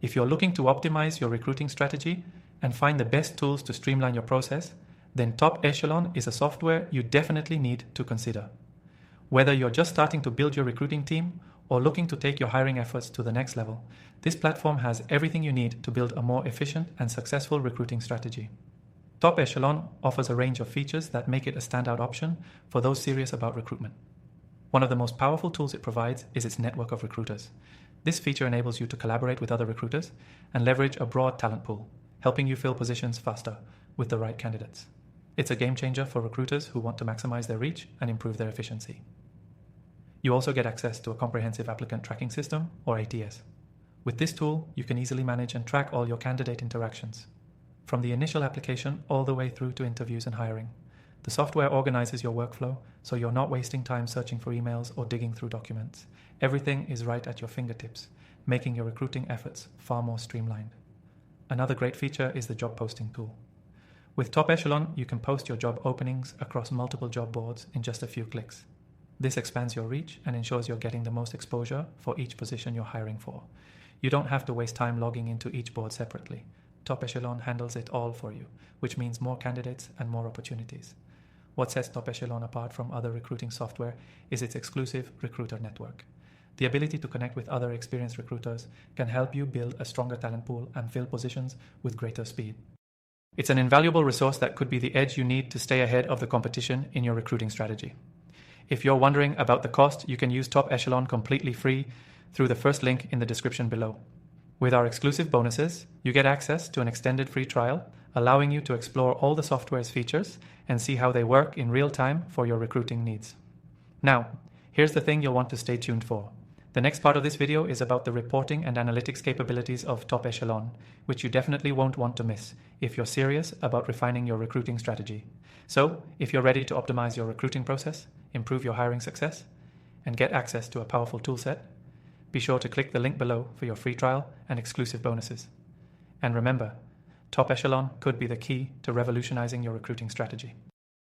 If you're looking to optimize your recruiting strategy and find the best tools to streamline your process, then Top Echelon is a software you definitely need to consider. Whether you're just starting to build your recruiting team or looking to take your hiring efforts to the next level, this platform has everything you need to build a more efficient and successful recruiting strategy. Top Echelon offers a range of features that make it a standout option for those serious about recruitment. One of the most powerful tools it provides is its network of recruiters. This feature enables you to collaborate with other recruiters and leverage a broad talent pool, helping you fill positions faster with the right candidates. It's a game changer for recruiters who want to maximize their reach and improve their efficiency. You also get access to a comprehensive applicant tracking system, or ATS. With this tool, you can easily manage and track all your candidate interactions, from the initial application all the way through to interviews and hiring. The software organizes your workflow, so you're not wasting time searching for emails or digging through documents. Everything is right at your fingertips, making your recruiting efforts far more streamlined. Another great feature is the job posting tool. With Top Echelon, you can post your job openings across multiple job boards in just a few clicks. This expands your reach and ensures you're getting the most exposure for each position you're hiring for. You don't have to waste time logging into each board separately. Top Echelon handles it all for you, which means more candidates and more opportunities. What sets Top Echelon apart from other recruiting software is its exclusive recruiter network. The ability to connect with other experienced recruiters can help you build a stronger talent pool and fill positions with greater speed. It's an invaluable resource that could be the edge you need to stay ahead of the competition in your recruiting strategy. If you're wondering about the cost, you can use Top Echelon completely free through the first link in the description below. With our exclusive bonuses, you get access to an extended free trial, allowing you to explore all the software's features and see how they work in real time for your recruiting needs. Now, here's the thing you'll want to stay tuned for. The next part of this video is about the reporting and analytics capabilities of Top Echelon, which you definitely won't want to miss if you're serious about refining your recruiting strategy. So, if you're ready to optimize your recruiting process, improve your hiring success, and get access to a powerful toolset, be sure to click the link below for your free trial and exclusive bonuses. And remember, Top Echelon could be the key to revolutionizing your recruiting strategy.